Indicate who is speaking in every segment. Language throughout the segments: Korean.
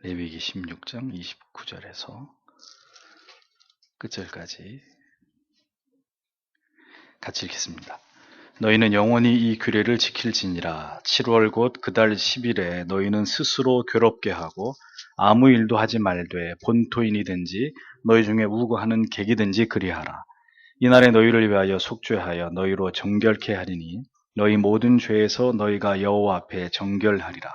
Speaker 1: 레위기 16장 29절에서 끝절까지 같이 읽겠습니다. 너희는 영원히 이 규례를 지킬지니라. 7월 곧 그달 10일에 너희는 스스로 괴롭게 하고 아무 일도 하지 말되 본토인이든지 너희 중에 우고하는 객이든지 그리하라. 이날에 너희를 위하여 속죄하여 너희로 정결케 하리니 너희 모든 죄에서 너희가 여호와 앞에 정결하리라.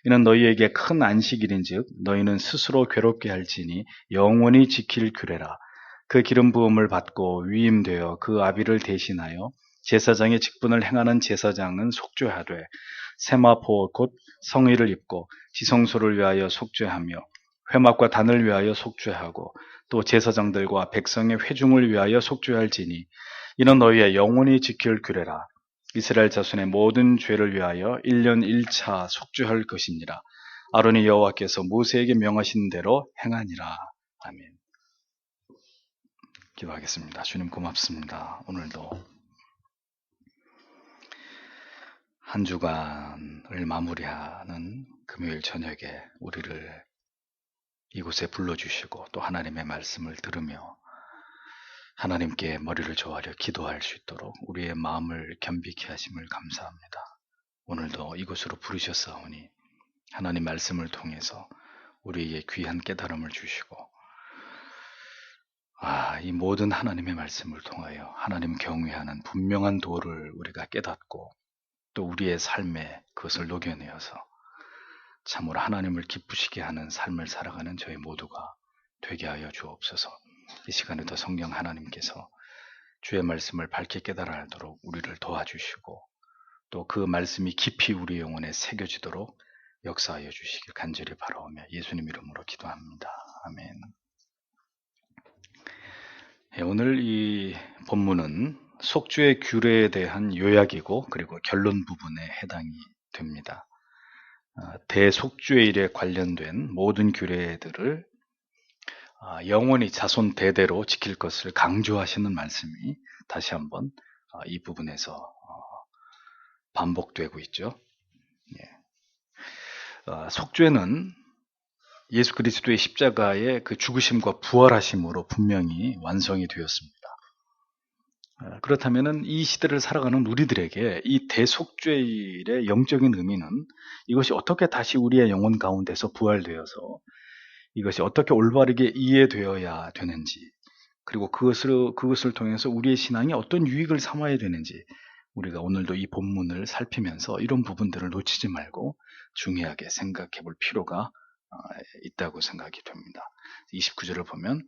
Speaker 1: 이는 너희에게 큰 안식일인즉 너희는 스스로 괴롭게 할지니 영원히 지킬 규례라. 그 기름 부음을 받고 위임되어 그 아비를 대신하여 제사장의 직분을 행하는 제사장은 속죄하되 세마포 곧 성의를 입고 지성소를 위하여 속죄하며 회막과 단을 위하여 속죄하고 또 제사장들과 백성의 회중을 위하여 속죄할지니 이는 너희의 영원히 지킬 규례라. 이스라엘 자손의 모든 죄를 위하여 1년 1차 속죄할 것이니라. 아론이 여호와께서 모세에게 명하신 대로 행하니라. 아멘. 기도하겠습니다. 주님 고맙습니다. 오늘도 한 주간을 마무리하는 금요일 저녁에 우리를 이곳에 불러주시고 또 하나님의 말씀을 들으며 하나님께 머리를 조아려 기도할 수 있도록 우리의 마음을 겸비케 하심을 감사합니다. 오늘도 이곳으로 부르셨사오니 하나님 말씀을 통해서 우리에게 귀한 깨달음을 주시고 이 모든 하나님의 말씀을 통하여 하나님 경외하는 분명한 도를 우리가 깨닫고 또 우리의 삶에 그것을 녹여내어서 참으로 하나님을 기쁘시게 하는 삶을 살아가는 저희 모두가 되게 하여 주옵소서. 이 시간에도 성령 하나님께서 주의 말씀을 밝게 깨달아 알도록 우리를 도와주시고 또 그 말씀이 깊이 우리 영혼에 새겨지도록 역사하여 주시길 간절히 바라오며 예수님 이름으로 기도합니다. 아멘. 오늘 이 본문은 속죄의 규례에 대한 요약이고 그리고 결론 부분에 해당이 됩니다. 대속죄일에 관련된 모든 규례들을 영원히 자손 대대로 지킬 것을 강조하시는 말씀이 다시 한번 이 부분에서 반복되고 있죠. 속죄는 예수 그리스도의 십자가의 그 죽으심과 부활하심으로 분명히 완성이 되었습니다. 그렇다면 이 시대를 살아가는 우리들에게 이 대속죄일의 영적인 의미는 이것이 어떻게 다시 우리의 영혼 가운데서 부활되어서 이것이 어떻게 올바르게 이해되어야 되는지 그리고 그것을 통해서 우리의 신앙이 어떤 유익을 삼아야 되는지 우리가 오늘도 이 본문을 살피면서 이런 부분들을 놓치지 말고 중요하게 생각해 볼 필요가 있다고 생각이 됩니다. 29절을 보면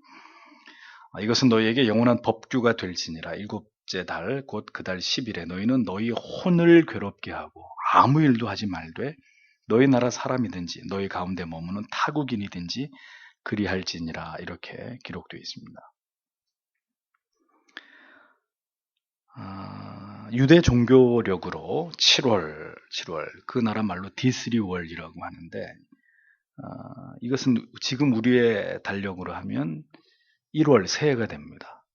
Speaker 1: 이것은 너희에게 영원한 법규가 될지니라. 일곱째 달 곧 그 달 10일에 너희는 너희 혼을 괴롭게 하고 아무 일도 하지 말되 너희 나라 사람이든지 너희 가운데 머무는 타국인이든지 그리할지니라. 이렇게 기록되어 있습니다. 유대 종교력으로 7월 그 나라 말로 디스리월이라고 하는데 이것은 지금 우리의 달력으로 하면 1월 새해가 됩니다.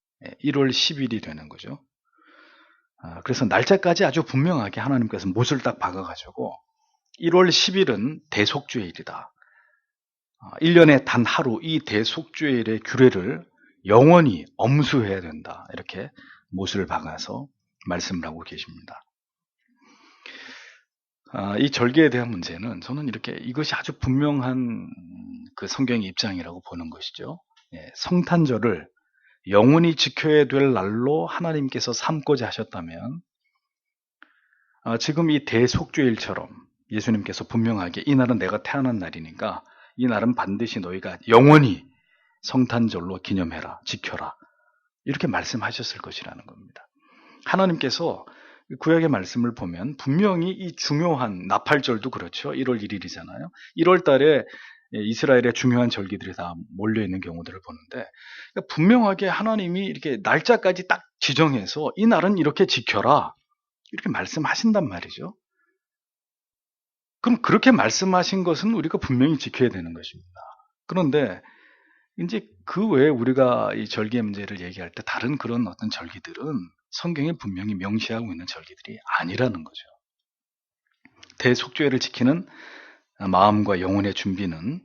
Speaker 1: 1월 10일이 되는 거죠. 그래서 날짜까지 아주 분명하게 하나님께서 못을 딱 박아가지고 1월 10일은 대속죄일이다. 1년에 단 하루 이 대속죄일의 규례를 영원히 엄수해야 된다. 이렇게 못을 박아서 말씀을 하고 계십니다. 이 절기에 대한 문제는 저는 이렇게 이것이 아주 분명한 그 성경의 입장이라고 보는 것이죠. 성탄절을 영원히 지켜야 될 날로 하나님께서 삼고자 하셨다면 지금 이 대속죄일처럼 예수님께서 분명하게 이 날은 내가 태어난 날이니까 이 날은 반드시 너희가 영원히 성탄절로 기념해라, 지켜라 이렇게 말씀하셨을 것이라는 겁니다. 하나님께서 구약의 말씀을 보면 분명히 이 중요한 나팔절도 그렇죠. 1월 1일이잖아요. 1월 달에 이스라엘의 중요한 절기들이 다 몰려있는 경우들을 보는데 분명하게 하나님이 이렇게 날짜까지 딱 지정해서 이 날은 이렇게 지켜라 이렇게 말씀하신단 말이죠. 그럼 그렇게 말씀하신 것은 우리가 분명히 지켜야 되는 것입니다. 그런데 이제 그 외에 우리가 이 절기의 문제를 얘기할 때 다른 그런 어떤 절기들은 성경에 분명히 명시하고 있는 절기들이 아니라는 거죠. 대속죄를 지키는 마음과 영혼의 준비는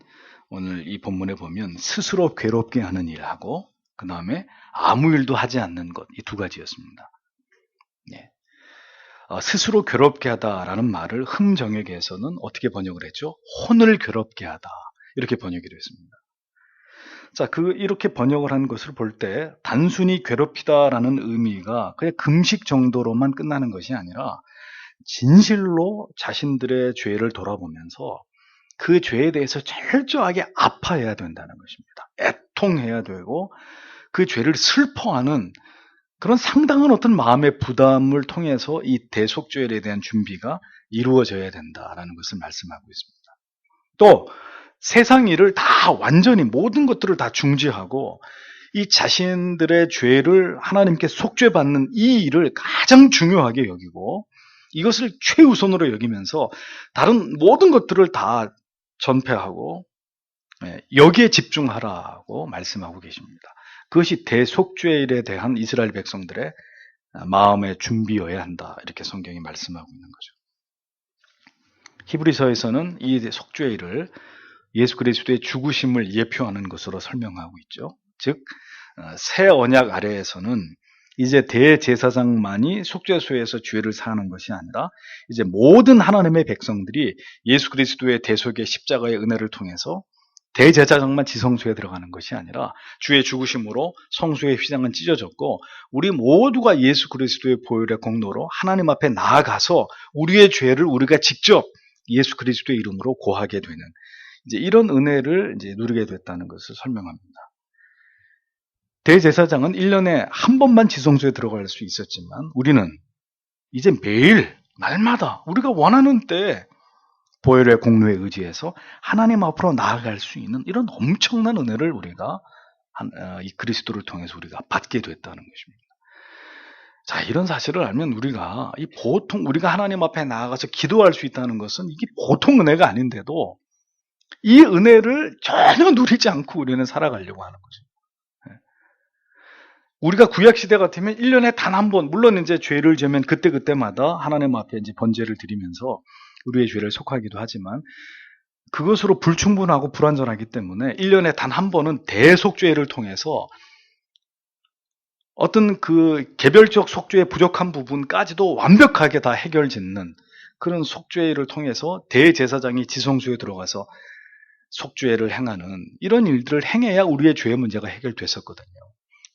Speaker 1: 오늘 이 본문에 보면 스스로 괴롭게 하는 일하고 그 다음에 아무 일도 하지 않는 것, 이 두 가지였습니다. 예. 스스로 괴롭게 하다라는 말을 흠정역에서는 어떻게 번역을 했죠? 혼을 괴롭게 하다, 이렇게 번역이 됐습니다. 자, 이렇게 번역을 한 것을 볼 때 단순히 괴롭히다라는 의미가 그냥 금식 정도로만 끝나는 것이 아니라 진실로 자신들의 죄를 돌아보면서 그 죄에 대해서 철저하게 아파해야 된다는 것입니다. 애통해야 되고 그 죄를 슬퍼하는 그런 상당한 어떤 마음의 부담을 통해서 이 대속죄에 대한 준비가 이루어져야 된다라는 것을 말씀하고 있습니다. 또 세상 일을 다 완전히 모든 것들을 다 중지하고 이 자신들의 죄를 하나님께 속죄받는 이 일을 가장 중요하게 여기고 이것을 최우선으로 여기면서 다른 모든 것들을 다 전폐하고 여기에 집중하라고 말씀하고 계십니다. 그것이 대속죄일에 대한 이스라엘 백성들의 마음의 준비여야 한다, 이렇게 성경이 말씀하고 있는 거죠. 히브리서에서는 이 속죄일을 예수 그리스도의 죽으심을 예표하는 것으로 설명하고 있죠. 즉 새 언약 아래에서는 이제 대제사장만이 속죄소에서 죄를 사하는 것이 아니라 이제 모든 하나님의 백성들이 예수 그리스도의 대속의 십자가의 은혜를 통해서 대제사장만 지성소에 들어가는 것이 아니라 주의 죽으심으로 성소의 휘장은 찢어졌고 우리 모두가 예수 그리스도의 보혈의 공로로 하나님 앞에 나아가서 우리의 죄를 우리가 직접 예수 그리스도의 이름으로 고하게 되는 이제 이런 은혜를 이제 누리게 됐다는 것을 설명합니다. 대제사장은 1년에 한 번만 지성소에 들어갈 수 있었지만 우리는 이제 매일 날마다 우리가 원하는 때 보혈의 공로에 의지해서 하나님 앞으로 나아갈 수 있는 이런 엄청난 은혜를 우리가 이 그리스도를 통해서 우리가 받게 됐다는 것입니다. 자, 이런 사실을 알면 우리가 보통 우리가 하나님 앞에 나아가서 기도할 수 있다는 것은 이게 보통 은혜가 아닌데도 이 은혜를 전혀 누리지 않고 우리는 살아가려고 하는 거죠. 우리가 구약시대 같으면 1년에 단 한 번, 물론 이제 죄를 지으면 그때그때마다 하나님 앞에 이제 번제를 드리면서 우리의 죄를 속하기도 하지만 그것으로 불충분하고 불완전하기 때문에 1년에 단 한 번은 대속죄를 통해서 어떤 그 개별적 속죄의 부족한 부분까지도 완벽하게 다 해결짓는 그런 속죄를 통해서 대제사장이 지성소에 들어가서 속죄를 행하는 이런 일들을 행해야 우리의 죄의 문제가 해결됐었거든요.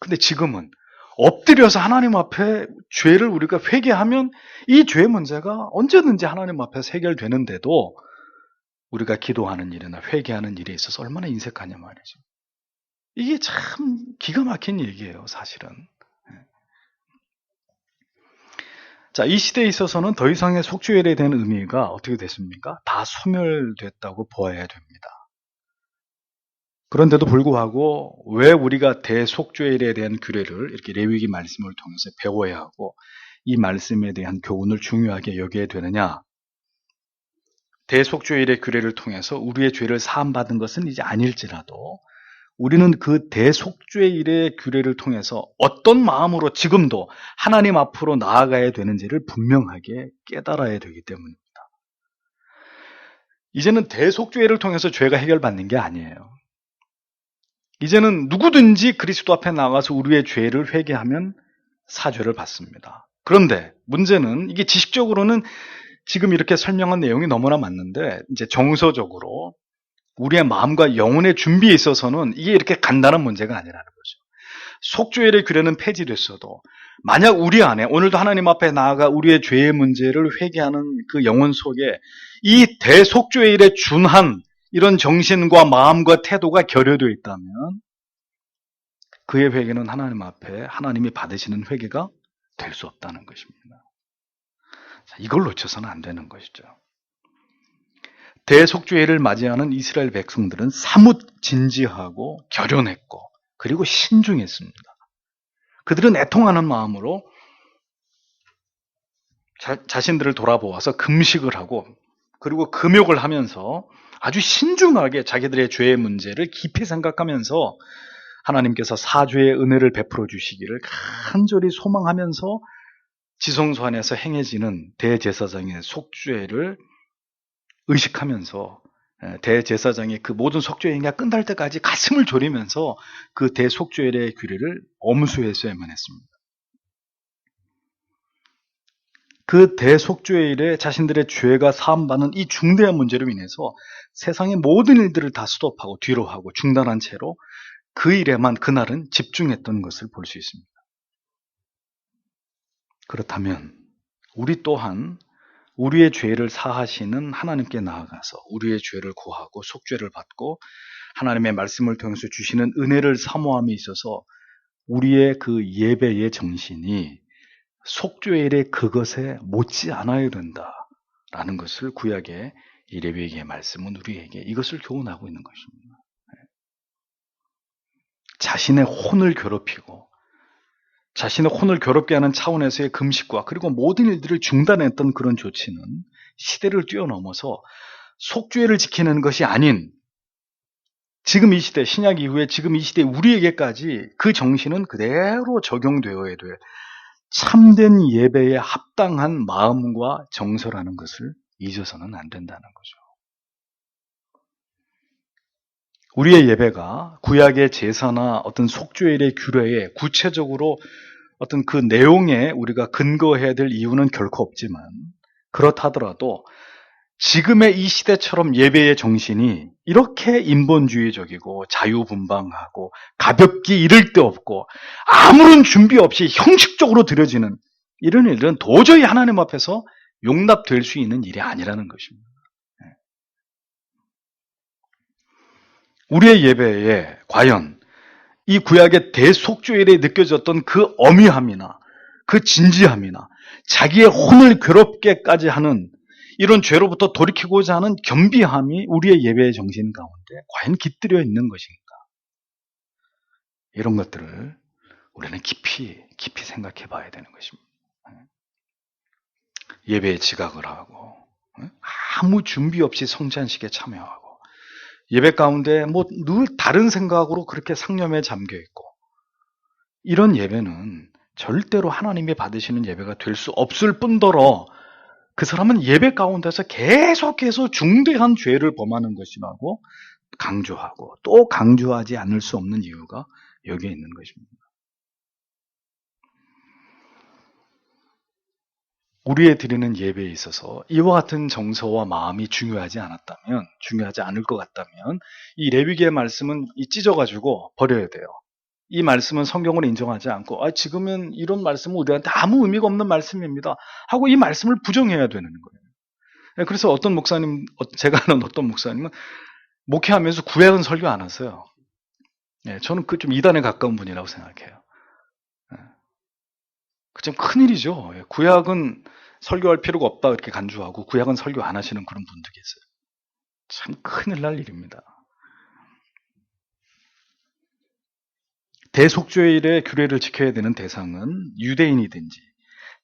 Speaker 1: 근데 지금은 엎드려서 하나님 앞에 죄를 우리가 회개하면 이 죄의 문제가 언제든지 하나님 앞에서 해결되는데도 우리가 기도하는 일이나 회개하는 일에 있어서 얼마나 인색하냐 말이죠. 이게 참 기가 막힌 얘기예요, 사실은. 자, 이 시대에 있어서는 더 이상의 속죄일에 대한 의미가 어떻게 됐습니까? 다 소멸됐다고 보아야 됩니다. 그런데도 불구하고 왜 우리가 대속죄일에 대한 규례를 이렇게 레위기 말씀을 통해서 배워야 하고 이 말씀에 대한 교훈을 중요하게 여겨야 되느냐? 대속죄일의 규례를 통해서 우리의 죄를 사함받은 것은 이제 아닐지라도 우리는 그 대속죄일의 규례를 통해서 어떤 마음으로 지금도 하나님 앞으로 나아가야 되는지를 분명하게 깨달아야 되기 때문입니다. 이제는 대속죄를 통해서 죄가 해결받는 게 아니에요. 이제는 누구든지 그리스도 앞에 나가서 우리의 죄를 회개하면 사죄를 받습니다. 그런데 문제는 이게 지식적으로는 지금 이렇게 설명한 내용이 너무나 맞는데 이제 정서적으로 우리의 마음과 영혼의 준비에 있어서는 이게 이렇게 간단한 문제가 아니라는 거죠. 속죄일의 규례는 폐지됐어도 만약 우리 안에 오늘도 하나님 앞에 나아가 우리의 죄의 문제를 회개하는 그 영혼 속에 이 대속죄일에 준한 이런 정신과 마음과 태도가 결여되어 있다면 그의 회개는 하나님 앞에 하나님이 받으시는 회개가 될 수 없다는 것입니다. 이걸 놓쳐서는 안 되는 것이죠. 대속죄를 맞이하는 이스라엘 백성들은 사뭇 진지하고 결연했고 그리고 신중했습니다. 그들은 애통하는 마음으로 자신들을 돌아보아서 금식을 하고 그리고 금욕을 하면서 아주 신중하게 자기들의 죄의 문제를 깊이 생각하면서 하나님께서 사죄의 은혜를 베풀어 주시기를 간절히 소망하면서 지성소 안에서 행해지는 대제사장의 속죄를 의식하면서 대제사장이 그 모든 속죄 행위가 끝날 때까지 가슴을 졸이면서 그 대속죄일의 규례를 엄수했어야만 했습니다. 그 대속죄일에 자신들의 죄가 사함받는 이 중대한 문제로 인해서 세상의 모든 일들을 다 스톱하고 뒤로 하고 중단한 채로 그 일에만 그날은 집중했던 것을 볼 수 있습니다. 그렇다면 우리 또한 우리의 죄를 사하시는 하나님께 나아가서 우리의 죄를 구하고 속죄를 받고 하나님의 말씀을 통해서 주시는 은혜를 사모함에 있어서 우리의 그 예배의 정신이 속죄일의 그것에 못지 않아야 된다라는 것을 구약의 이 레위기의 말씀은 우리에게 이것을 교훈하고 있는 것입니다. 자신의 혼을 괴롭히고 자신의 혼을 괴롭게 하는 차원에서의 금식과 그리고 모든 일들을 중단했던 그런 조치는 시대를 뛰어넘어서 속죄를 지키는 것이 아닌 지금 이 시대, 신약 이후에 지금 이 시대 우리에게까지 그 정신은 그대로 적용되어야 될 참된 예배에 합당한 마음과 정서라는 것을 잊어서는 안 된다는 거죠. 우리의 예배가 구약의 제사나 어떤 속죄일의 규례에 구체적으로 어떤 그 내용에 우리가 근거해야 될 이유는 결코 없지만 그렇다더라도 지금의 이 시대처럼 예배의 정신이 이렇게 인본주의적이고 자유분방하고 가볍기 이를 데 없고 아무런 준비 없이 형식적으로 드려지는 이런 일은 도저히 하나님 앞에서 용납될 수 있는 일이 아니라는 것입니다. 우리의 예배에 과연 이 구약의 대속죄일에 느껴졌던 그 엄위함이나 그 진지함이나 자기의 혼을 괴롭게까지 하는 이런 죄로부터 돌이키고자 하는 겸비함이 우리의 예배의 정신 가운데 과연 깃들여 있는 것인가? 이런 것들을 우리는 깊이 생각해 봐야 되는 것입니다. 예배에 지각을 하고 아무 준비 없이 성찬식에 참여하고 예배 가운데 뭐 늘 다른 생각으로 그렇게 상념에 잠겨 있고 이런 예배는 절대로 하나님이 받으시는 예배가 될 수 없을 뿐더러 그 사람은 예배 가운데서 계속해서 중대한 죄를 범하는 것이라고 강조하고 또 강조하지 않을 수 없는 이유가 여기에 있는 것입니다. 우리의 드리는 예배에 있어서 이와 같은 정서와 마음이 중요하지 않을 것 같다면 이 레위기의 말씀은 찢어가지고 버려야 돼요. 이 말씀은 성경을 인정하지 않고 지금은 이런 말씀은 우리한테 아무 의미가 없는 말씀입니다 하고 이 말씀을 부정해야 되는 거예요. 그래서 제가 아는 어떤 목사님은 목회하면서 구약은 설교 안 하세요. 저는 그 좀 이단에 가까운 분이라고 생각해요. 그 좀 큰일이죠. 구약은 설교할 필요가 없다 이렇게 간주하고 구약은 설교 안 하시는 그런 분도 계세요. 참 큰일 날 일입니다. 대속죄일의 규례를 지켜야 되는 대상은 유대인이든지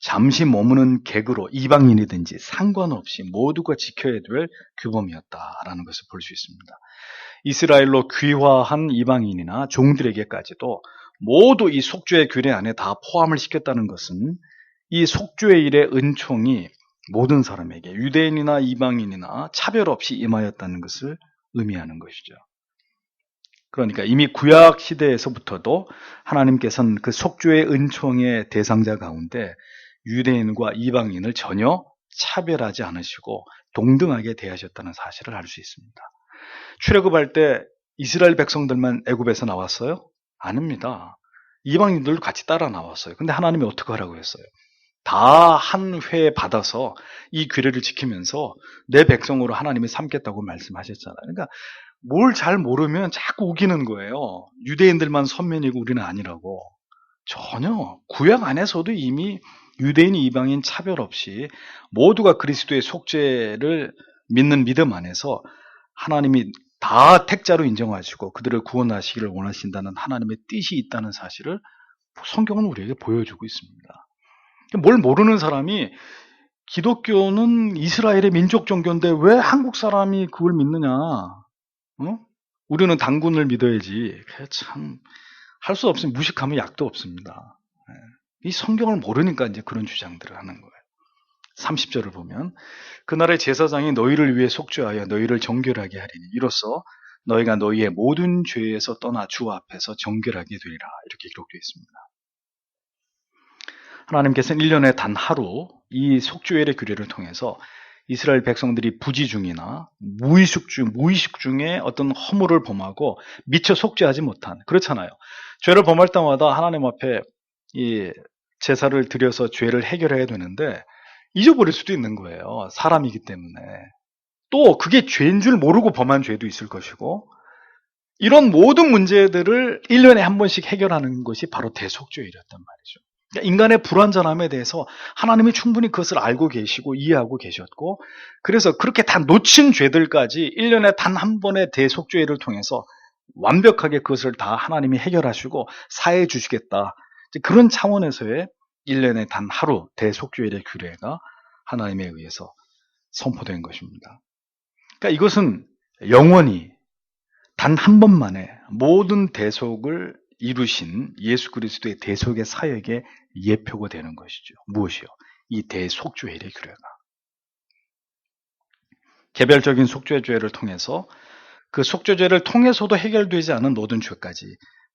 Speaker 1: 잠시 머무는 객으로 이방인이든지 상관없이 모두가 지켜야 될 규범이었다라는 것을 볼 수 있습니다. 이스라엘로 귀화한 이방인이나 종들에게까지도 모두 이 속죄의 규례 안에 다 포함을 시켰다는 것은 이 속죄일의 은총이 모든 사람에게 유대인이나 이방인이나 차별 없이 임하였다는 것을 의미하는 것이죠. 그러니까 이미 구약 시대에서부터도 하나님께서는 그 속죄의 은총의 대상자 가운데 유대인과 이방인을 전혀 차별하지 않으시고 동등하게 대하셨다는 사실을 알 수 있습니다. 출애굽할 때 이스라엘 백성들만 애굽에서 나왔어요? 아닙니다. 이방인들도 같이 따라 나왔어요. 근데 하나님이 어떻게 하라고 했어요? 다 한 회 받아서 이 규례를 지키면서 내 백성으로 하나님이 삼겠다고 말씀하셨잖아요. 그러니까 뭘 잘 모르면 자꾸 우기는 거예요. 유대인들만 선민이고 우리는 아니라고. 전혀 구약 안에서도 이미 유대인, 이방인 차별 없이 모두가 그리스도의 속죄를 믿는 믿음 안에서 하나님이 다 택자로 인정하시고 그들을 구원하시기를 원하신다는 하나님의 뜻이 있다는 사실을 성경은 우리에게 보여주고 있습니다. 뭘 모르는 사람이 기독교는 이스라엘의 민족 종교인데 왜 한국 사람이 그걸 믿느냐? 우리는 단군을 믿어야지. 참 할 수 없으면 무식하면 약도 없습니다. 이 성경을 모르니까 이제 그런 주장들을 하는 거예요. 30절을 보면 그날의 제사장이 너희를 위해 속죄하여 너희를 정결하게 하리니 이로써 너희가 너희의 모든 죄에서 떠나 주 앞에서 정결하게 되리라. 이렇게 기록되어 있습니다. 하나님께서는 1년에 단 하루 이 속죄일의 규례를 통해서 이스라엘 백성들이 부지중이나 무의식 중에 어떤 허물을 범하고 미처 속죄하지 못한, 그렇잖아요. 죄를 범할 때마다 하나님 앞에 이 제사를 드려서 죄를 해결해야 되는데 잊어버릴 수도 있는 거예요. 사람이기 때문에. 또 그게 죄인 줄 모르고 범한 죄도 있을 것이고, 이런 모든 문제들을 1년에 한 번씩 해결하는 것이 바로 대속죄일이었단 말이죠. 그러니까 인간의 불완전함에 대해서 하나님이 충분히 그것을 알고 계시고 이해하고 계셨고, 그래서 그렇게 다 놓친 죄들까지 1년에 단 한 번의 대속죄를 통해서 완벽하게 그것을 다 하나님이 해결하시고 사해 주시겠다. 그런 차원에서의 1년에 단 하루 대속죄일의 규례가 하나님에 의해서 선포된 것입니다. 그러니까 이것은 영원히 단 한 번만에 모든 대속을 이루신 예수 그리스도의 대속의 사역에 예표가 되는 것이죠. 무엇이요? 이 대속죄일의 규례가. 개별적인 속죄죄를 통해서 그 속죄죄를 통해서도 해결되지 않은 모든 죄까지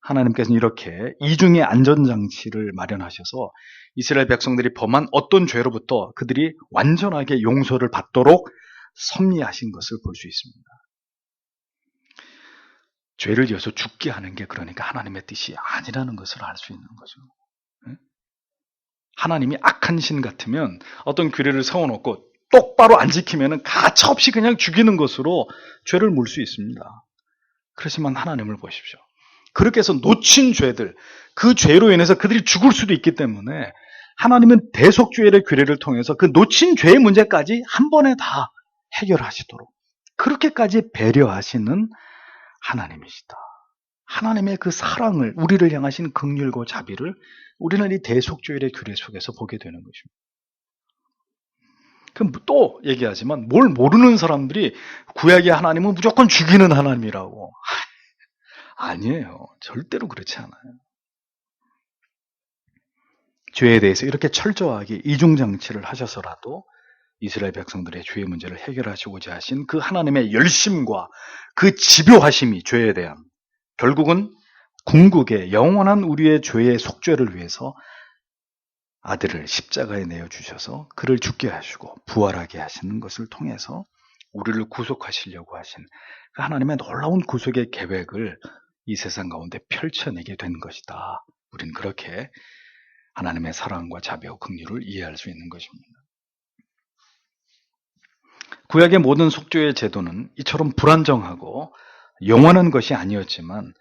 Speaker 1: 하나님께서는 이렇게 이중의 안전장치를 마련하셔서 이스라엘 백성들이 범한 어떤 죄로부터 그들이 완전하게 용서를 받도록 섭리하신 것을 볼 수 있습니다. 죄를 지어서 죽게 하는 게 그러니까 하나님의 뜻이 아니라는 것을 알 수 있는 거죠. 하나님이 악한 신 같으면 어떤 규례를 세워놓고 똑바로 안 지키면 가차없이 그냥 죽이는 것으로 죄를 물 수 있습니다. 그렇지만 하나님을 보십시오. 그렇게 해서 놓친 죄들, 그 죄로 인해서 그들이 죽을 수도 있기 때문에 하나님은 대속죄의 규례를 통해서 그 놓친 죄의 문제까지 한 번에 다 해결하시도록 그렇게까지 배려하시는 하나님이시다. 하나님의 그 사랑을, 우리를 향하신 긍휼과 자비를 우리는 이 대속죄의 규례 속에서 보게 되는 것입니다. 그럼 또 얘기하지만 뭘 모르는 사람들이 구약의 하나님은 무조건 죽이는 하나님이라고. 아니에요. 절대로 그렇지 않아요. 죄에 대해서 이렇게 철저하게 이중장치를 하셔서라도 이스라엘 백성들의 죄의 문제를 해결하시고자 하신 그 하나님의 열심과 그 집요하심이 죄에 대한, 결국은 궁극의 영원한 우리의 죄의 속죄를 위해서 아들을 십자가에 내어주셔서 그를 죽게 하시고 부활하게 하시는 것을 통해서 우리를 구속하시려고 하신 그 하나님의 놀라운 구속의 계획을 이 세상 가운데 펼쳐내게 된 것이다. 우리는 그렇게 하나님의 사랑과 자비와 긍휼을 이해할 수 있는 것입니다. 구약의 모든 속죄의 제도는 이처럼 불안정하고 영원한 것이 아니었지만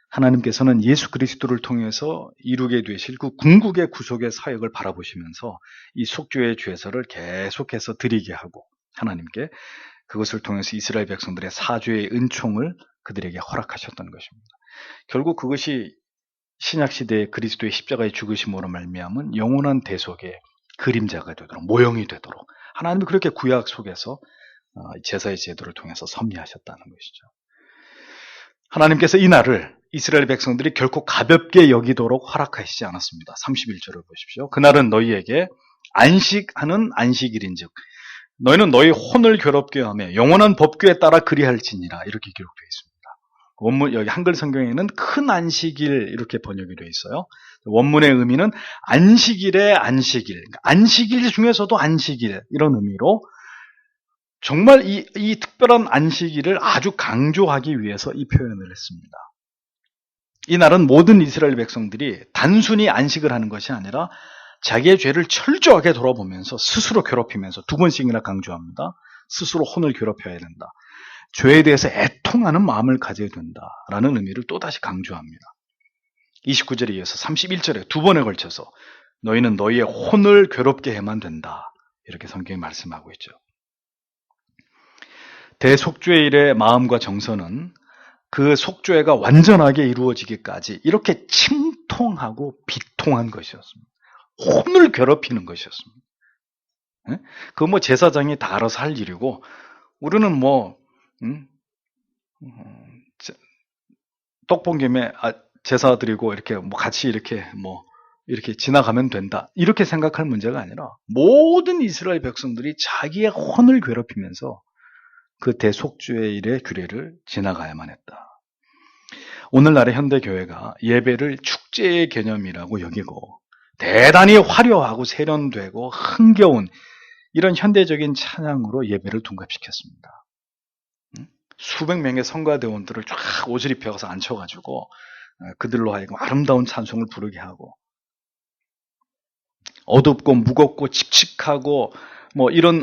Speaker 1: 하나님께서는 예수 그리스도를 통해서 이루게 되실 그 궁극의 구속의 사역을 바라보시면서 이 속죄의 죄서를 계속해서 드리게 하고 하나님께 그것을 통해서 이스라엘 백성들의 사죄의 은총을 그들에게 허락하셨던 것입니다. 결국 그것이 신약시대의 그리스도의 십자가의 죽으심으로 말미암은 영원한 대속의 그림자가 되도록, 모형이 되도록 하나님이 그렇게 구약 속에서 제사의 제도를 통해서 섭리하셨다는 것이죠. 하나님께서 이 날을 이스라엘 백성들이 결코 가볍게 여기도록 허락하시지 않았습니다. 31절을 보십시오. 그날은 너희에게 안식하는 안식일인즉 너희는 너희 혼을 괴롭게 하며 영원한 법규에 따라 그리할지니라. 이렇게 기록되어 있습니다. 원문, 여기 한글 성경에는 큰 안식일 이렇게 번역이 되어 있어요. 원문의 의미는 안식일의 안식일, 안식일 중에서도 안식일, 이런 의미로 정말 이 특별한 안식일을 아주 강조하기 위해서 이 표현을 했습니다. 이 날은 모든 이스라엘 백성들이 단순히 안식을 하는 것이 아니라 자기의 죄를 철저하게 돌아보면서 스스로 괴롭히면서 두 번씩이나 강조합니다. 스스로 혼을 괴롭혀야 된다. 죄에 대해서 애통하는 마음을 가져야 된다라는 의미를 또다시 강조합니다. 29절에 이어서 31절에 두 번에 걸쳐서 너희는 너희의 혼을 괴롭게 해만 된다. 이렇게 성경이 말씀하고 있죠. 대속죄일의 마음과 정서는 그 속죄가 완전하게 이루어지기까지 이렇게 침통하고 비통한 것이었습니다. 혼을 괴롭히는 것이었습니다. 그거 뭐 제사장이 다 알아서 할 일이고 우리는 뭐 떡본 김에 제사 드리고 이렇게 뭐 같이 이렇게 뭐 이렇게 지나가면 된다. 이렇게 생각할 문제가 아니라 모든 이스라엘 백성들이 자기의 혼을 괴롭히면서 그 대속죄일의 규례를 지나가야만 했다. 오늘날의 현대교회가 예배를 축제의 개념이라고 여기고 대단히 화려하고 세련되고 흥겨운 이런 현대적인 찬양으로 예배를 둔갑시켰습니다. 수백 명의 성가대원들을 쫙 옷을 입혀서 앉혀가지고 그들로 하여금 아름다운 찬송을 부르게 하고 어둡고 무겁고 칙칙하고 뭐 이런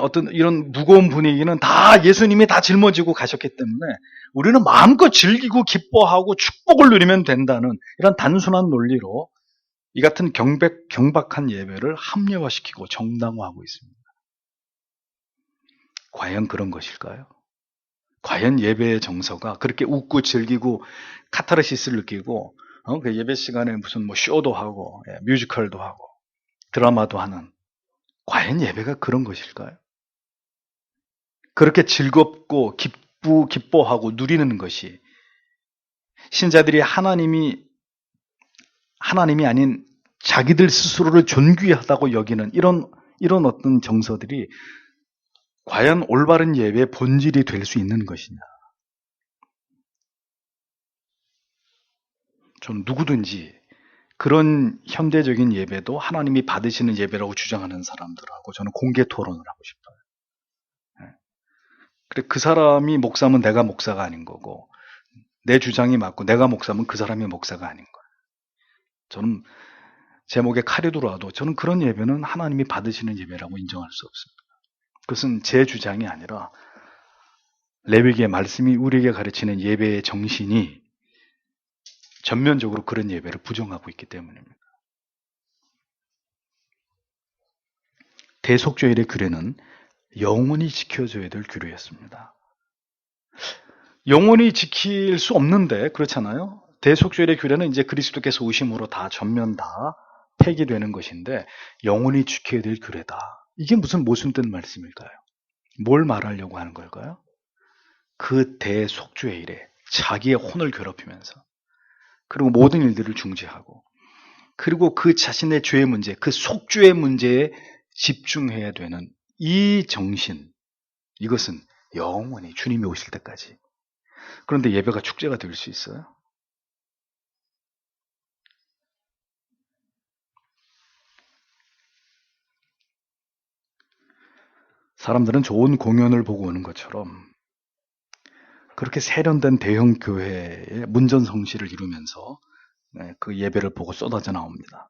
Speaker 1: 무거운 분위기는 다 예수님이 다 짊어지고 가셨기 때문에 우리는 마음껏 즐기고 기뻐하고 축복을 누리면 된다는 이런 단순한 논리로 이 같은 경박한 예배를 합리화시키고 정당화하고 있습니다. 과연 그런 것일까요? 과연 예배의 정서가 그렇게 웃고 즐기고 카타르시스를 느끼고 그 예배 시간에 무슨 뭐 쇼도 하고 뮤지컬도 하고 드라마도 하는 과연 예배가 그런 것일까요? 그렇게 즐겁고 기뻐하고 누리는 것이 신자들이 하나님이 아닌 자기들 스스로를 존귀하다고 여기는 이런 어떤 정서들이 과연 올바른 예배의 본질이 될 수 있는 것이냐? 전 누구든지 그런 현대적인 예배도 하나님이 받으시는 예배라고 주장하는 사람들하고 저는 공개 토론을 하고 싶어요. 그래, 그 사람이 목사면 내가 목사가 아닌 거고 내 주장이 맞고 내가 목사면 그 사람이 목사가 아닌 거예요. 저는 제 목에 칼이 들어와도 저는 그런 예배는 하나님이 받으시는 예배라고 인정할 수 없습니다. 그것은 제 주장이 아니라 레위기의 말씀이 우리에게 가르치는 예배의 정신이 전면적으로 그런 예배를 부정하고 있기 때문입니다. 대속죄일의 규례는 영원히 지켜져야 될 규례였습니다. 영원히 지킬 수 없는데 그렇잖아요. 대속죄일의 규례는 이제 그리스도께서 오심으로 다 전면 다 폐기되는 것인데 영원히 지켜야 될 규례다. 이게 무슨 모순된 말씀일까요? 뭘 말하려고 하는 걸까요? 그 대속죄일에 자기의 혼을 괴롭히면서 그리고 모든 일들을 중지하고 그리고 그 자신의 죄의 문제, 그 속죄의 문제에 집중해야 되는 이 정신, 이것은 영원히 주님이 오실 때까지. 그런데 예배가 축제가 될 수 있어요? 사람들은 좋은 공연을 보고 오는 것처럼 그렇게 세련된 대형 교회의 문전성시를 이루면서 그 예배를 보고 쏟아져 나옵니다.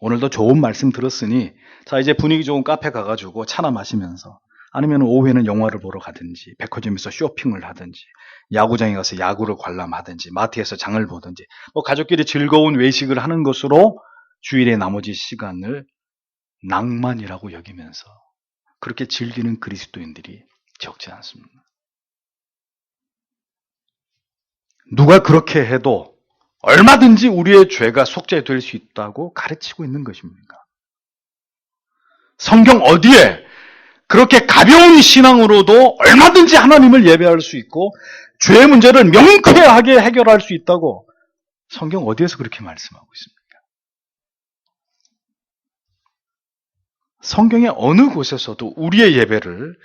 Speaker 1: 오늘도 좋은 말씀 들었으니 자 이제 분위기 좋은 카페 가가지고 차나 마시면서 아니면 오후에는 영화를 보러 가든지 백화점에서 쇼핑을 하든지 야구장에 가서 야구를 관람하든지 마트에서 장을 보든지 뭐 가족끼리 즐거운 외식을 하는 것으로 주일의 나머지 시간을 낭만이라고 여기면서 그렇게 즐기는 그리스도인들이 적지 않습니다. 누가 그렇게 해도 얼마든지 우리의 죄가 속죄될 수 있다고 가르치고 있는 것입니까? 성경 어디에 그렇게 가벼운 신앙으로도 얼마든지 하나님을 예배할 수 있고 죄의 문제를 명쾌하게 해결할 수 있다고 성경 어디에서 그렇게 말씀하고 있습니까? 성경의 어느 곳에서도 우리의 예배를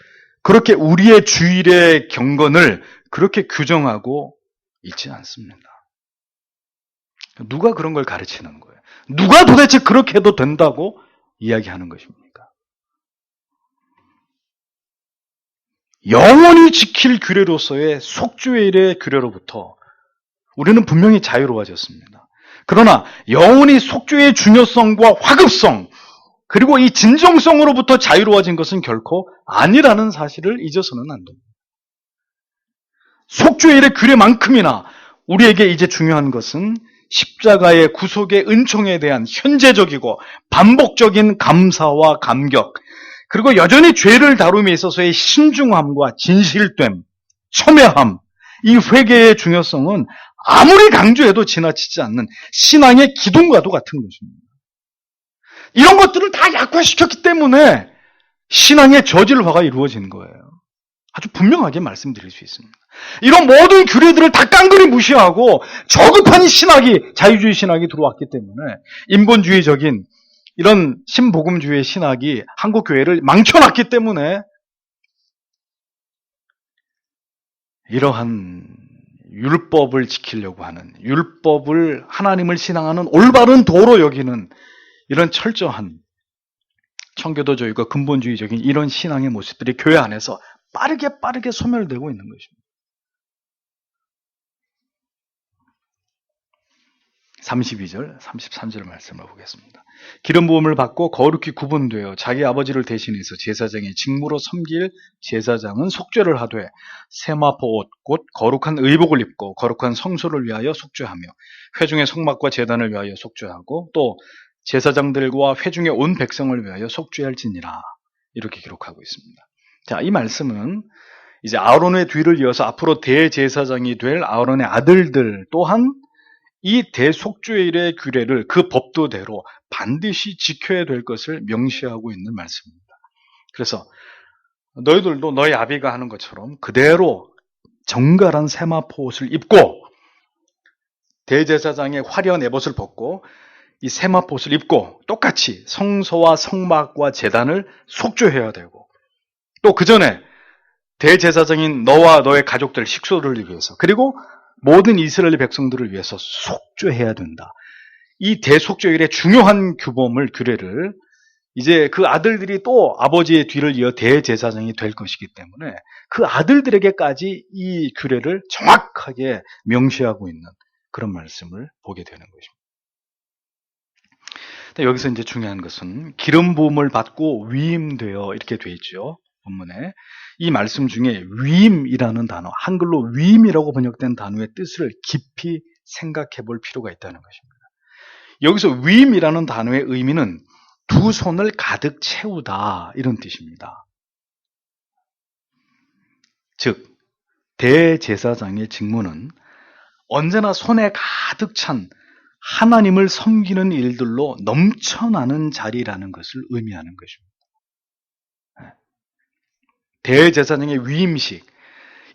Speaker 1: 그렇게 우리의 주일의 경건을 그렇게 규정하고 있지 않습니다. 누가 그런 걸 가르치는 거예요? 누가 도대체 그렇게 해도 된다고 이야기하는 것입니까? 영원히 지킬 규례로서의 속죄일의 규례로부터 우리는 분명히 자유로워졌습니다. 그러나 영원히 속죄의 중요성과 화급성 그리고 이 진정성으로부터 자유로워진 것은 결코 아니라는 사실을 잊어서는 안 됩니다. 속죄일의 규례만큼이나 우리에게 이제 중요한 것은 십자가의 구속의 은총에 대한 현재적이고 반복적인 감사와 감격 그리고 여전히 죄를 다룸에 있어서의 신중함과 진실됨, 첨예함 이 회개의 중요성은 아무리 강조해도 지나치지 않는 신앙의 기둥과도 같은 것입니다. 이런 것들을 다 약화시켰기 때문에 신앙의 저질화가 이루어진 거예요. 아주 분명하게 말씀드릴 수 있습니다. 이런 모든 규례들을 다 깡그리 무시하고 저급한 신학이, 자유주의 신학이 들어왔기 때문에 인본주의적인 이런 신복음주의 신학이 한국 교회를 망쳐놨기 때문에 이러한 율법을 지키려고 하는, 율법을 하나님을 신앙하는 올바른 도로 여기는 이런 철저한 청교도적이고 근본주의적인 이런 신앙의 모습들이 교회 안에서 빠르게 소멸되고 있는 것입니다. 32절, 33절 말씀을 보겠습니다. 기름 부음을 받고 거룩히 구분되어 자기 아버지를 대신해서 제사장의 직무로 섬길 제사장은 속죄를 하되 세마포 옷 곧 거룩한 의복을 입고 거룩한 성소를 위하여 속죄하며 회중의 성막과 제단을 위하여 속죄하고 또 제사장들과 회중의 온 백성을 위하여 속죄할지니라. 이렇게 기록하고 있습니다. 자, 이 말씀은 이제 아론의 뒤를 이어서 앞으로 대제사장이 될 아론의 아들들 또한 이 대속죄일의 규례를 그 법도대로 반드시 지켜야 될 것을 명시하고 있는 말씀입니다. 그래서 너희들도 너희 아비가 하는 것처럼 그대로 정갈한 세마포 옷을 입고 대제사장의 화려한 에봇을 벗고 이 세마포 옷을 입고 똑같이 성소와 성막과 제단을 속죄해야 되고 또 그 전에 대제사장인 너와 너의 가족들 식소를 위해서 그리고 모든 이스라엘 백성들을 위해서 속죄해야 된다. 이 대속죄일의 중요한 규례를 이제 그 아들들이 또 아버지의 뒤를 이어 대제사장이 될 것이기 때문에 그 아들들에게까지 이 규례를 정확하게 명시하고 있는 그런 말씀을 보게 되는 것입니다. 여기서 이제 중요한 것은 기름 부음을 받고 위임되어 이렇게 돼 있죠. 본문에 이 말씀 중에 위임이라는 단어, 한글로 위임이라고 번역된 단어의 뜻을 깊이 생각해 볼 필요가 있다는 것입니다. 여기서 위임이라는 단어의 의미는 두 손을 가득 채우다 이런 뜻입니다. 즉 대제사장의 직무는 언제나 손에 가득 찬 하나님을 섬기는 일들로 넘쳐나는 자리라는 것을 의미하는 것입니다. 대제사장의 위임식,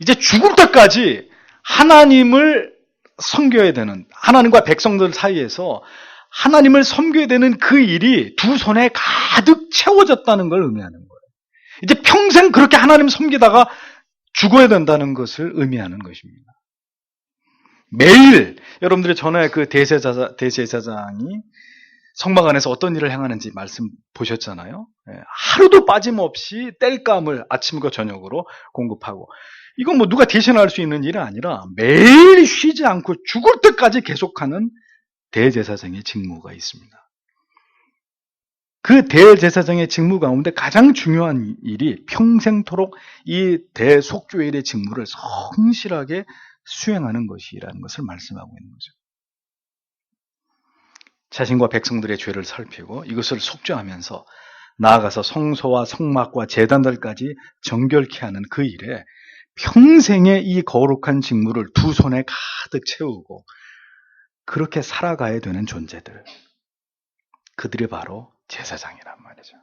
Speaker 1: 이제 죽을 때까지 하나님을 섬겨야 되는, 하나님과 백성들 사이에서 하나님을 섬겨야 되는 그 일이 두 손에 가득 채워졌다는 걸 의미하는 거예요. 이제 평생 그렇게 하나님 섬기다가 죽어야 된다는 것을 의미하는 것입니다. 매일 여러분들이 전에 그 대제사장이 성막 안에서 어떤 일을 행하는지 말씀 보셨잖아요. 하루도 빠짐없이 땔감을 아침과 저녁으로 공급하고, 이건 뭐 누가 대신할 수 있는 일이 아니라 매일 쉬지 않고 죽을 때까지 계속하는 대제사장의 직무가 있습니다. 그 대제사장의 직무 가운데 가장 중요한 일이 평생토록 이 대속죄일의 직무를 성실하게 수행하는 것이라는 것을 말씀하고 있는 거죠. 자신과 백성들의 죄를 살피고 이것을 속죄하면서 나아가서 성소와 성막과 제단들까지 정결케 하는 그 일에 평생의 이 거룩한 직무를 두 손에 가득 채우고 그렇게 살아가야 되는 존재들, 그들이 바로 제사장이란 말이죠.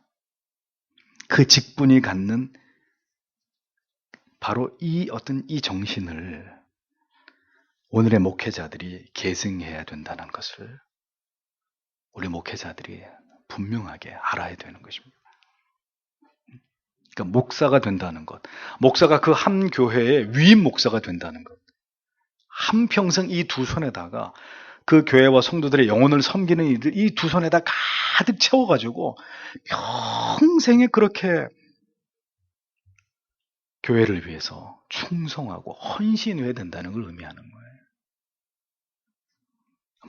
Speaker 1: 그 직분이 갖는 바로 이 정신을 오늘의 목회자들이 계승해야 된다는 것을 우리 목회자들이 분명하게 알아야 되는 것입니다. 그러니까 목사가 된다는 것, 목사가 그 한 교회의 위임 목사가 된다는 것, 한평생 이 두 손에다가 그 교회와 성도들의 영혼을 섬기는 일을 이 두 손에다 가득 채워가지고 평생에 그렇게 교회를 위해서 충성하고 헌신해야 된다는 걸 의미하는 거예요.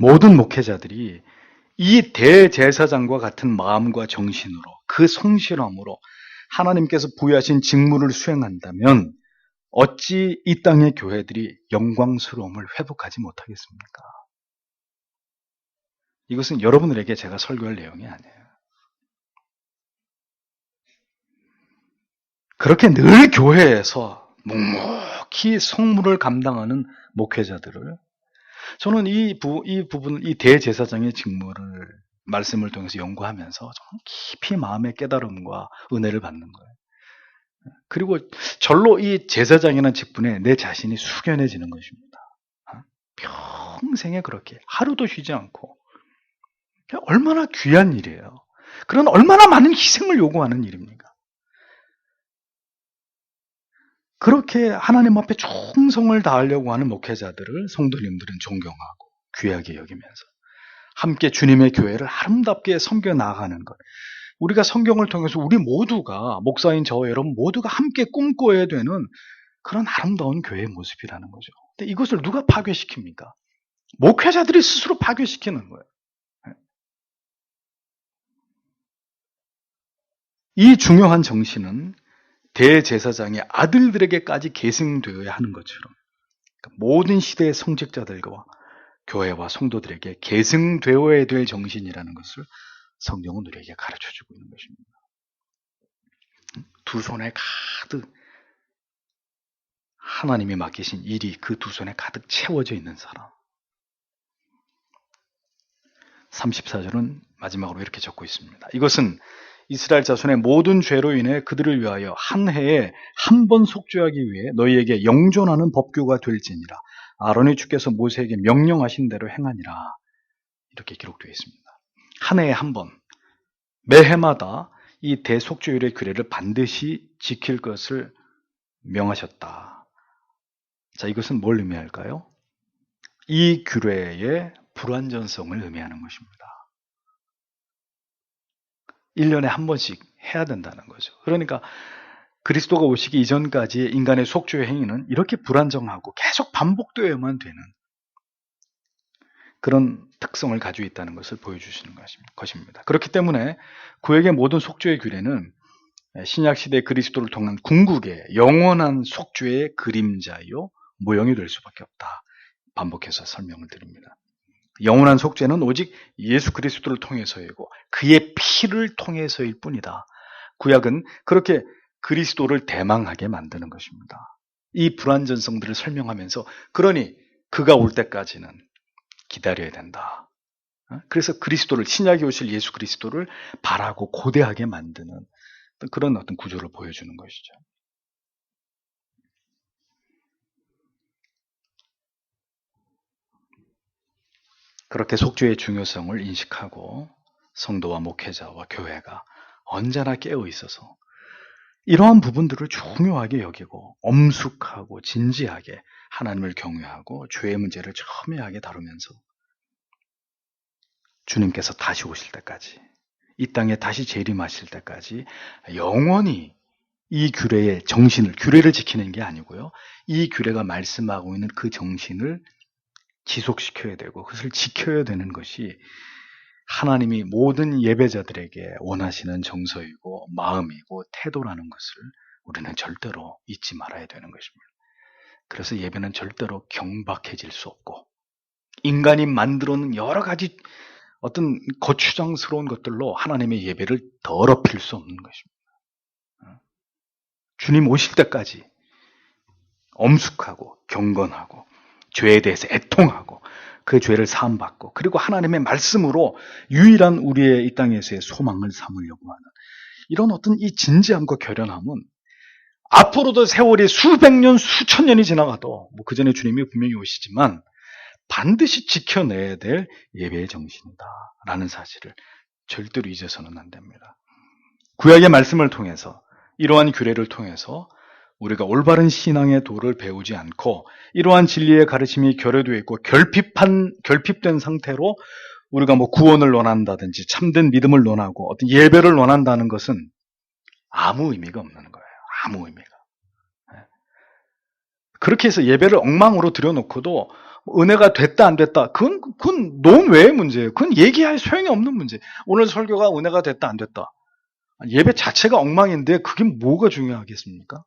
Speaker 1: 모든 목회자들이 이 대제사장과 같은 마음과 정신으로 그 성실함으로 하나님께서 부여하신 직무를 수행한다면 어찌 이 땅의 교회들이 영광스러움을 회복하지 못하겠습니까? 이것은 여러분들에게 제가 설교할 내용이 아니에요. 그렇게 늘 교회에서 묵묵히 성물을 감당하는 목회자들을 저는 이 대제사장의 직무를 말씀을 통해서 연구하면서 좀 깊이 마음의 깨달음과 은혜를 받는 거예요. 그리고 절로 이 제사장이라는 직분에 내 자신이 숙연해지는 것입니다. 평생에 그렇게 하루도 쉬지 않고. 얼마나 귀한 일이에요. 그런 얼마나 많은 희생을 요구하는 일입니까? 그렇게 하나님 앞에 충성을 다하려고 하는 목회자들을 성도님들은 존경하고 귀하게 여기면서 함께 주님의 교회를 아름답게 섬겨 나가는 것. 우리가 성경을 통해서 우리 모두가, 목사인 저와 여러분 모두가 함께 꿈꿔야 되는 그런 아름다운 교회의 모습이라는 거죠. 근데 이것을 누가 파괴시킵니까? 목회자들이 스스로 파괴시키는 거예요. 이 중요한 정신은 대제사장의 아들들에게까지 계승되어야 하는 것처럼 모든 시대의 성직자들과 교회와 성도들에게 계승되어야 될 정신이라는 것을 성경은 우리에게 가르쳐주고 있는 것입니다. 두 손에 가득 하나님이 맡기신 일이 그 두 손에 가득 채워져 있는 사람. 34절은 마지막으로 이렇게 적고 있습니다. 이것은 이스라엘 자손의 모든 죄로 인해 그들을 위하여 한 해에 한 번 속죄하기 위해 너희에게 영존하는 법규가 될지니라. 아론이 주께서 모세에게 명령하신 대로 행하니라. 이렇게 기록되어 있습니다. 한 해에 한 번, 매해마다 이 대속죄율의 규례를 반드시 지킬 것을 명하셨다. 자, 이것은 뭘 의미할까요? 이 규례의 불완전성을 의미하는 것입니다. 1년에 한 번씩 해야 된다는 거죠. 그러니까 그리스도가 오시기 이전까지의 인간의 속죄의 행위는 이렇게 불안정하고 계속 반복되어야만 되는 그런 특성을 가지고 있다는 것을 보여주시는 것입니다. 그렇기 때문에 구약의 모든 속죄의 규례는 신약시대 그리스도를 통한 궁극의 영원한 속죄의 그림자요 모형이 될 수밖에 없다. 반복해서 설명을 드립니다. 영원한 속죄는 오직 예수 그리스도를 통해서이고 그의 피를 통해서일 뿐이다. 구약은 그렇게 그리스도를 대망하게 만드는 것입니다. 이 불완전성들을 설명하면서 그러니 그가 올 때까지는 기다려야 된다. 그래서 그리스도를, 신약에 오실 예수 그리스도를 바라고 고대하게 만드는 그런 어떤 구조를 보여주는 것이죠. 그렇게 속죄의 중요성을 인식하고 성도와 목회자와 교회가 언제나 깨어 있어서 이러한 부분들을 중요하게 여기고 엄숙하고 진지하게 하나님을 경외하고 죄의 문제를 첨예하게 다루면서 주님께서 다시 오실 때까지, 이 땅에 다시 재림하실 때까지 영원히 이 규례의 정신을, 규례를 지키는 게 아니고요, 이 규례가 말씀하고 있는 그 정신을 지속시켜야 되고 그것을 지켜야 되는 것이 하나님이 모든 예배자들에게 원하시는 정서이고 마음이고 태도라는 것을 우리는 절대로 잊지 말아야 되는 것입니다. 그래서 예배는 절대로 경박해질 수 없고 인간이 만들어 놓은 여러 가지 어떤 거추장스러운 것들로 하나님의 예배를 더럽힐 수 없는 것입니다. 주님 오실 때까지 엄숙하고 경건하고 죄에 대해서 애통하고 그 죄를 사함받고 그리고 하나님의 말씀으로 유일한 우리의 이 땅에서의 소망을 삼으려고 하는 이런 어떤 이 진지함과 결연함은 앞으로도 세월이 수백 년, 수천 년이 지나가도 그 전에 주님이 분명히 오시지만 반드시 지켜내야 될 예배의 정신이다라는 사실을 절대로 잊어서는 안 됩니다. 구약의 말씀을 통해서 이러한 규례를 통해서 우리가 올바른 신앙의 도를 배우지 않고 이러한 진리의 가르침이 결여되어 있고 결핍된 상태로 우리가 구원을 논한다든지 참된 믿음을 논하고 어떤 예배를 논한다는 것은 아무 의미가 없는 거예요. 아무 의미가. 그렇게 해서 예배를 엉망으로 들여놓고도 은혜가 됐다 안 됐다 그건 논외의 문제예요. 그건 얘기할 소용이 없는 문제. 오늘 설교가 은혜가 됐다 안 됐다. 예배 자체가 엉망인데 그게 뭐가 중요하겠습니까?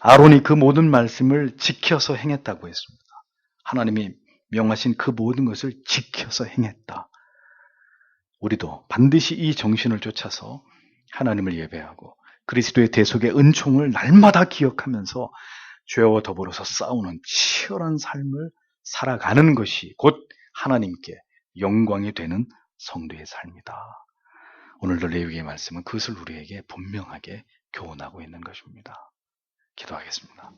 Speaker 1: 아론이 그 모든 말씀을 지켜서 행했다고 했습니다. 하나님이 명하신 그 모든 것을 지켜서 행했다. 우리도 반드시 이 정신을 쫓아서 하나님을 예배하고 그리스도의 대속의 은총을 날마다 기억하면서 죄와 더불어서 싸우는 치열한 삶을 살아가는 것이 곧 하나님께 영광이 되는 성도의 삶이다. 오늘도 레위기의 말씀은 그것을 우리에게 분명하게 교훈하고 있는 것입니다. 기도하겠습니다.